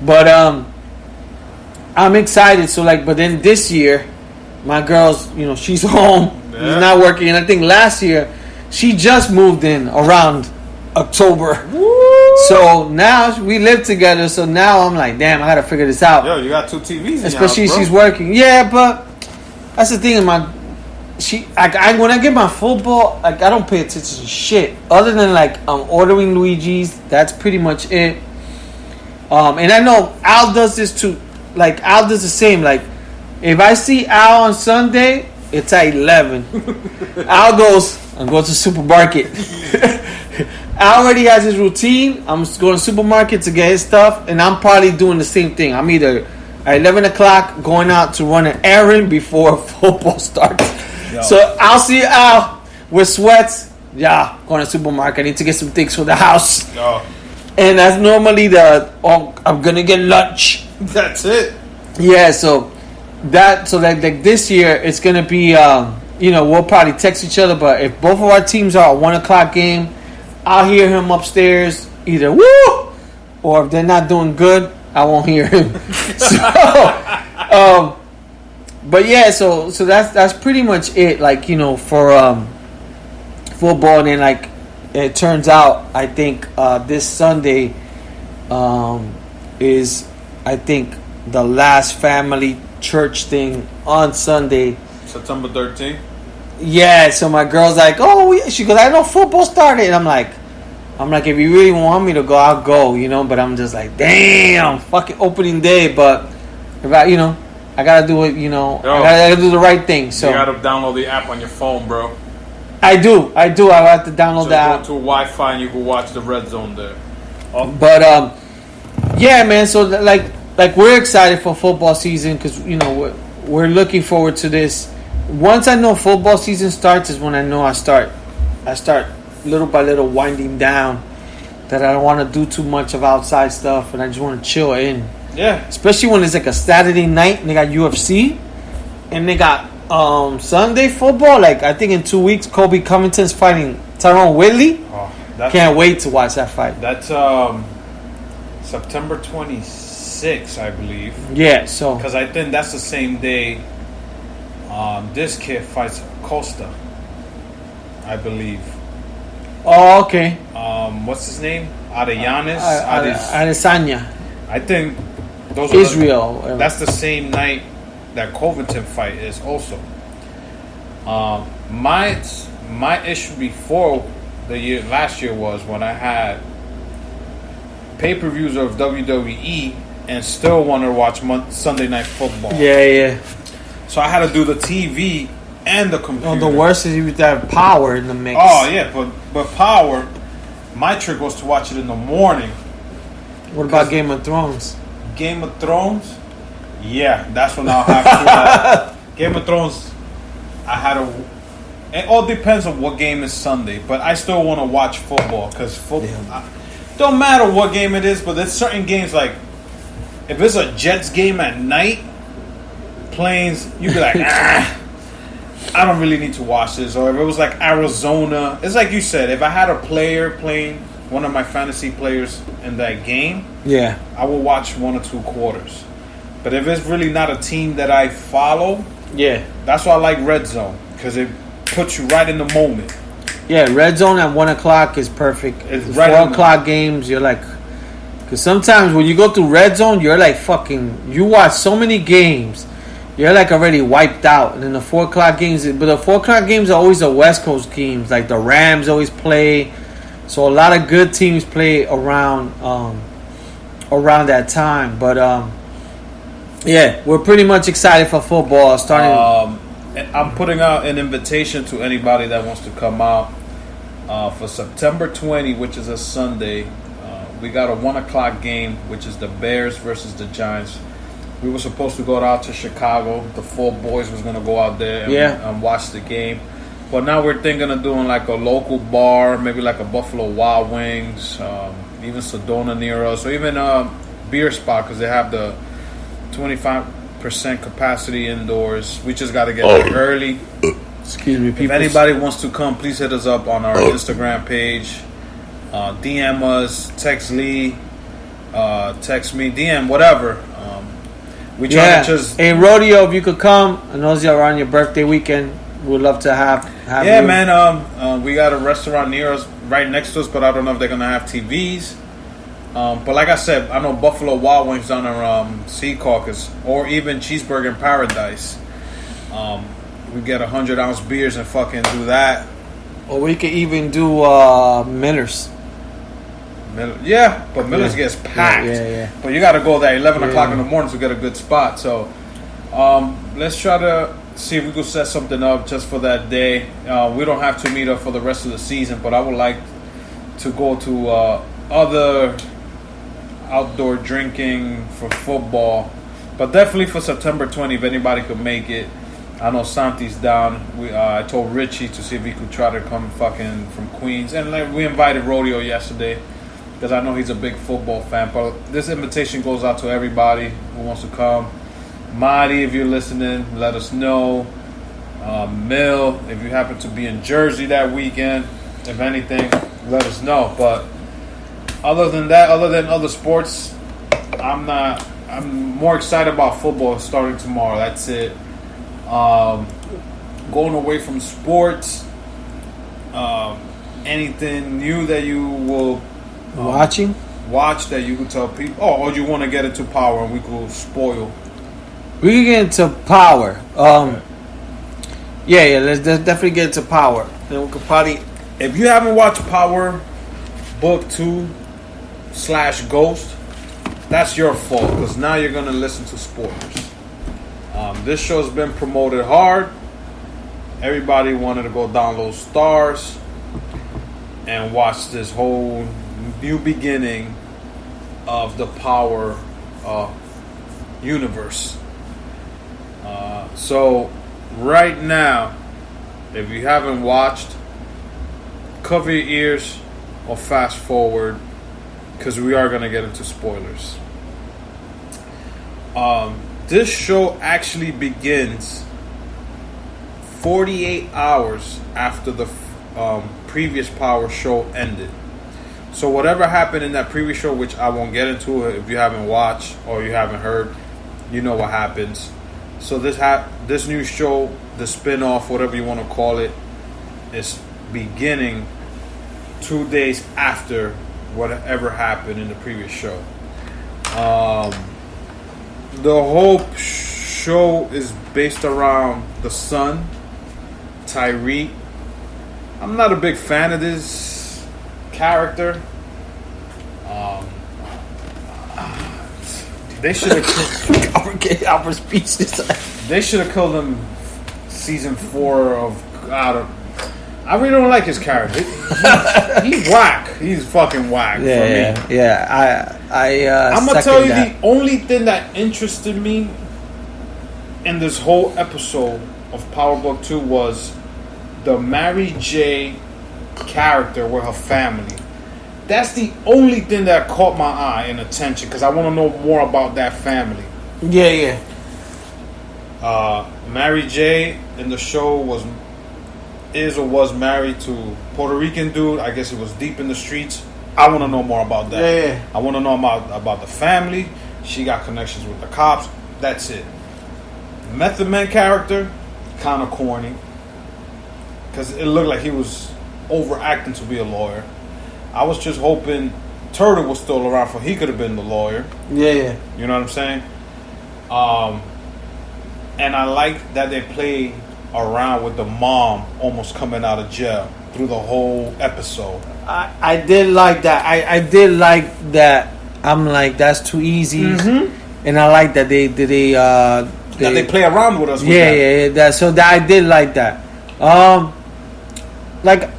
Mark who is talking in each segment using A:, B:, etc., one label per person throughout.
A: But I'm excited. So like, but then this year, my girl's, she's home. She's not working. And I think last year, she just moved in around October. Woo! So now we live together. So now I'm like, damn, I gotta figure this out.
B: Yo, you got 2 TVs in
A: Especially
B: your house,
A: she's working. Yeah, but that's the thing. When I get my football, like I don't pay attention to shit other than like I'm ordering Luigi's. That's pretty much it. And I know Al does this too. Like Al does the same. Like if I see Al on Sunday, it's at 11. Al goes, I'm going to the supermarket. Al already has his routine. I'm going to the supermarket to get his stuff, and I'm probably doing the same thing. I'm either at 11 o'clock going out to run an errand before football starts. Yo. So I'll see Al with sweats. Yeah, going to the supermarket. I need to get some things for the house.
B: Yo.
A: And that's normally I'm going to get lunch.
B: That's it.
A: Yeah, so like this year, it's going to be, we'll probably text each other, but if both of our teams are a 1 o'clock game, I'll hear him upstairs either woo, or if they're not doing good, I won't hear him. So, but yeah, so that's pretty much it. Like for football, and then like it turns out, I think this Sunday is I think the last family church thing on Sunday,
B: September 13th.
A: Yeah, so my girl's like, she goes, I know football started. And I'm like, if you really want me to go, I'll go, But I'm just like, damn, fucking opening day. But if I gotta do it, I gotta do the right thing. So
B: you gotta download the app on your phone, bro.
A: I do. I have to download the app.
B: Go to Wi-Fi and you can watch the Red Zone there.
A: Oh. But yeah, man. So like we're excited for football season because we're looking forward to this. Once I know football season starts is when I know I start little by little winding down, that I don't want to do too much of outside stuff and I just want to chill in.
B: Yeah.
A: Especially when it's like a Saturday night and they got UFC and they got Sunday football. Like I think in 2 weeks Kobe Covington's fighting Tyrone Whitley. Oh, can't wait to watch that fight.
B: That's September 26th, I believe.
A: Yeah, so
B: because I think that's the same day this kid fights Costa, I believe.
A: Oh, okay.
B: What's his name? Adesanya.
A: Adesanya.
B: I think those
A: Israel.
B: That's the same night that Covington fight is also. My issue before last year was when I had pay-per-views of WWE and still wanted to watch Sunday Night Football.
A: Yeah.
B: So I had to do the TV and the computer.
A: Oh, the worst is you have to have power in the mix.
B: Oh yeah, but power. My trick was to watch it in the morning.
A: What about Game of Thrones?
B: Game of Thrones? Yeah, that's when I'll have to. Game of Thrones. I had to. It all depends on what game is Sunday, but I still want to watch football because football. Don't matter what game it is, but there's certain games like if it's a Jets game at night. Planes, you'd be like, I don't really need to watch this. Or if it was like Arizona, it's like you said, if I had a player playing one of my fantasy players in that game,
A: yeah,
B: I will watch 1 or 2 quarters. But if it's really not a team that I follow,
A: yeah,
B: that's why I like Red Zone because it puts you right in the moment.
A: Yeah, Red Zone at 1 o'clock is perfect.
B: It's right
A: 4 o'clock games, you're like, because sometimes when you go through Red Zone, you're like you watch so many games. You're like already wiped out. And then the 4 o'clock games, but the 4 o'clock games are always the West Coast games. Like the Rams always play. So a lot of good teams play around that time. But yeah, we're pretty much excited for football starting.
B: I'm putting out an invitation to anybody that wants to come out for September 20, which is a Sunday. We got a 1 o'clock game, which is the Bears versus the Giants. We were supposed to go out to Chicago. The 4 boys was going to go out there and watch the game. But now we're thinking of doing like a local bar, maybe like a Buffalo Wild Wings, even Sedona near us, or even a beer spot because they have the 25% capacity indoors. We just got to get there early.
A: Excuse me, people.
B: If anybody wants to come, please hit us up on our Instagram page. DM us, text Lee. text me, DM, whatever. We try to just
A: a rodeo. If you could come, and those are on your birthday weekend, we'd love to have
B: yeah,
A: you.
B: man. We got a restaurant near us, right next to us, but I don't know if they're gonna have TVs. But like I said, I know Buffalo Wild Wings down in Sea Caucus, or even Cheeseburger in Paradise. We get 100-ounce beers and fucking do that.
A: Or we could even do Miller's.
B: Yeah, but Miller's gets packed.
A: Yeah.
B: But you got to go there 11 o'clock in the morning to get a good spot. So let's try to see if we could set something up just for that day. We don't have to meet up for the rest of the season, but I would like to go to other outdoor drinking for football. But definitely for September 20, if anybody could make it. I know Santi's down. I told Richie to see if he could try to come fucking from Queens. And we invited Rodeo yesterday, because I know he's a big football fan. But this invitation goes out to everybody who wants to come. Marty, if you're listening, let us know. Mill, if you happen to be in Jersey that weekend, if anything, let us know. But other than that, other than other sports, I'm more excited about football starting tomorrow. That's it. Going away from sports, anything new that you will watch that you could tell people, or you want to get into Power and we could spoil.
A: We can get into Power. Yeah, let's definitely get into Power. Then we could probably,
B: if you haven't watched Power Book 2/Ghost, that's your fault, because now you're gonna listen to spoilers. This show's been promoted hard. Everybody wanted to go download Stars and watch this whole new beginning of the Power universe. So right now, if you haven't watched, cover your ears or fast forward, because we are going to get into spoilers. This show actually begins 48 hours after the previous Power show ended. So whatever happened in that previous show, which I won't get into if you haven't watched or you haven't heard, you know what happens. So this new show, the spin-off, whatever you want to call it, is beginning 2 days after whatever happened in the previous show. The whole show is based around the son, Tyreek. I'm not a big fan of this character. They should have
A: Albert speechless.
B: They should have killed him season 4 of I really don't like his character. He's whack. He's fucking whack for me.
A: Yeah.
B: I'm gonna tell you the only thing that interested me in this whole episode of Power Book 2 was the Mary J character with her family. That's the only thing that caught my eye and attention, because I want to know more about that family.
A: Yeah.
B: Mary J in the show was married to Puerto Rican dude. I guess it was deep in the streets. I want to know more about that.
A: Yeah.
B: I want to know about the family. She got connections with the cops. That's it. Method Man character, kind of corny, because it looked like he was overacting to be a lawyer. I was just hoping Turtle was still around, for he could have been the lawyer.
A: Yeah.
B: You know what I'm saying? And I like that they play around with the mom almost coming out of jail through the whole episode.
A: I did like that. I did like that. I'm like, that's too easy. Mm-hmm. And I like that they play
B: around with us.
A: I did like that. Like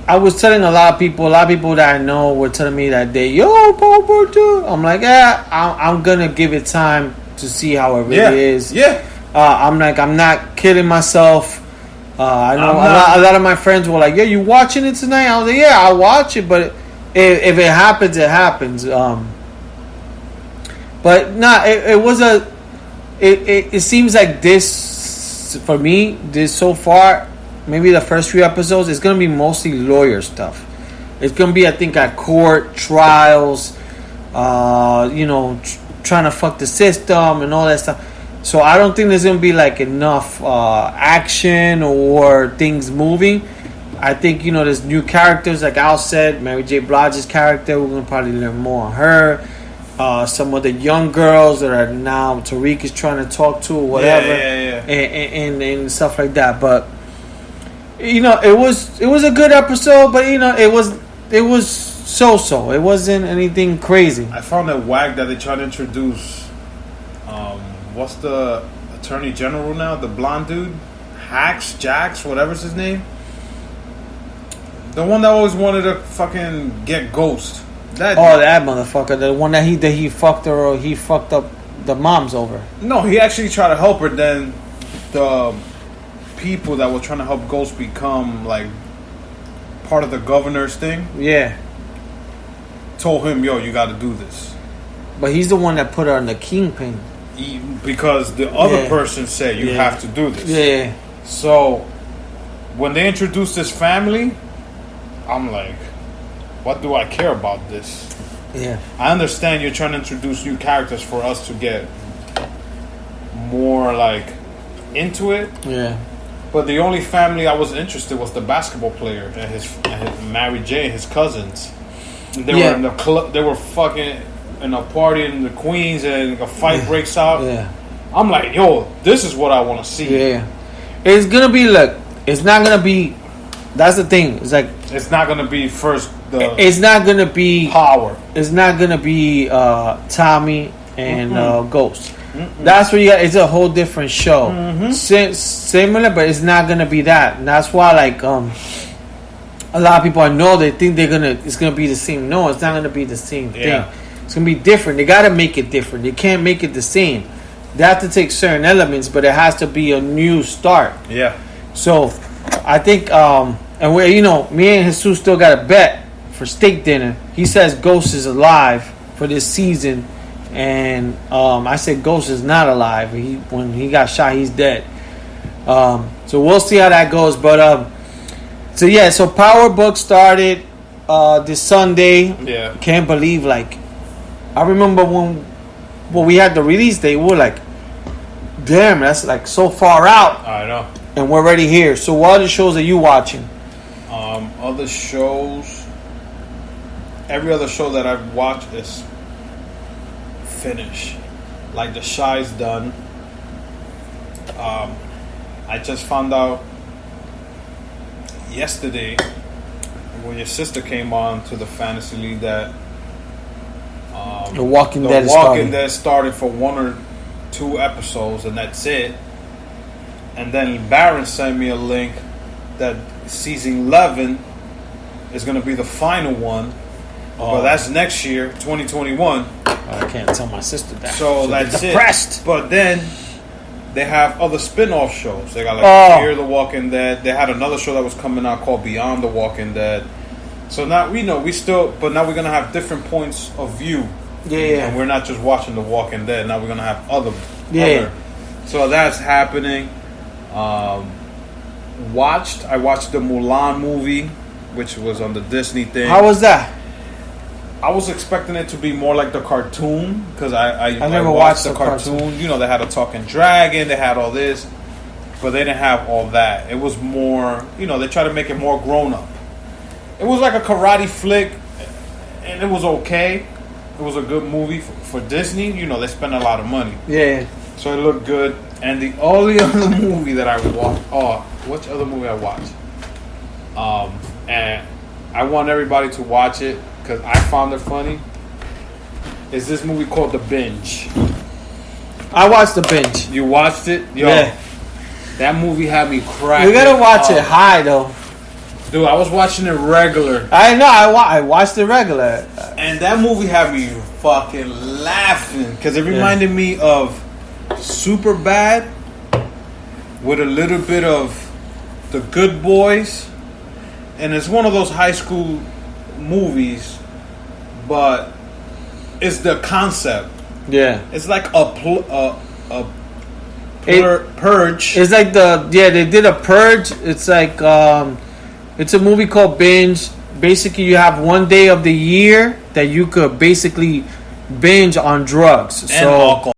A: I was telling a lot of people that I know were telling me that Power Book 2. I'm like, I'm gonna give it time to see how it really is.
B: Yeah.
A: I'm not kidding myself. I know a lot of my friends were like, you watching it tonight? I was like, I'll watch it, but if it happens, it happens. But it seems like this, for me, so far, maybe the first few episodes, it's going to be mostly lawyer stuff. It's going to be, I think, at court, trials, trying to fuck the system and all that stuff. So I don't think there's gonna be like enough action or things moving. I think there's new characters like Al said, Mary J. Blige's character. We're gonna probably learn more on her. Some of the young girls that are now Tariq is trying to talk to or whatever, and stuff like that. But it was a good episode, but it was so. It wasn't anything crazy.
B: I found it whack that they tried to introduce. What's the Attorney General now? The blonde dude, Jax, whatever's his name. The one that always wanted to fucking get Ghost.
A: That motherfucker, the one that he fucked her or he fucked up the moms over.
B: No, he actually tried to help her. Then the people that were trying to help Ghost become like part of the governor's thing, told him, "Yo, you got to do this."
A: But he's the one that put her on the kingpin.
B: Because the other person said you have to do this.
A: Yeah.
B: So when they introduced this family, I'm like, what do I care about this?
A: Yeah.
B: I understand you're trying to introduce new characters for us to get more like into it.
A: Yeah.
B: But the only family I was interested was the basketball player and his Mary J and his cousins. They were in the club. They were fucking in a party in the Queens, and a fight breaks out.
A: Yeah.
B: I'm like, yo, this is what I want to see.
A: Yeah. It's gonna be it's not gonna be. That's the thing. It's like
B: it's not gonna be first.
A: It's not gonna be
B: Power.
A: It's not gonna be Tommy and Ghost. That's what you got. It's a whole different show. Similar, but it's not gonna be that. And that's why, a lot of people I know they think it's gonna be the same. No, it's not gonna be the same thing. It's gonna be different. They gotta make it different. They can't make it the same. They have to take certain elements, but it has to be a new start.
B: Yeah.
A: So, I think, and me and Jesus still got a bet for steak dinner. He says Ghost is alive for this season, and I said Ghost is not alive. When he got shot, he's dead. So we'll see how that goes. But so Power Book started this Sunday.
B: Yeah.
A: Can't believe I remember when we had the release date, we were like, damn, that's so far out.
B: I know.
A: And we're already here. So what other shows are you watching?
B: Other shows. Every other show that I've watched is finished. Like The Shy's done. I just found out yesterday when your sister came on to the Fantasy League that
A: The Walking
B: Dead started for 1 or 2 episodes, and that's it. And then Baron sent me a link that season 11 is going to be the final one. But that's next year, 2021.
A: I can't tell my sister that.
B: So that's
A: depressed.
B: It. But then they have other spin-off shows. They got Fear the Walking Dead. They had another show that was coming out called Beyond the Walking Dead. So now but now we're going to have different points of view.
A: Yeah.
B: And we're not just watching The Walking Dead. Now we're going to have other. So that's happening. I watched the Mulan movie, which was on the Disney thing.
A: How was that?
B: I was expecting it to be more like the cartoon, because I
A: never watched the
B: cartoon. They had a talking dragon, they had all this, but they didn't have all that. It was more, they tried to make it more grown up. It was like a karate flick, and it was okay. It was a good movie for Disney. They spend a lot of money.
A: Yeah.
B: So it looked good. And the only other movie that I watched, which other movie I watched? And I want everybody to watch it because I found it funny. Is this movie called The Binge?
A: I watched The Binge.
B: You watched it? Yo,
A: yeah.
B: That movie had me cracking.
A: You gotta watch it high though.
B: Dude, I was watching it regular.
A: I know, I watched it regular.
B: And that movie had me fucking laughing because it reminded me of Superbad with a little bit of The Good Boys. And it's one of those high school movies, but it's the concept.
A: Yeah.
B: It's like a purge.
A: It's like they did a purge. It's like it's a movie called Binge. Basically, you have one day of the year that you could basically binge on drugs.
B: And
A: So
B: alcohol.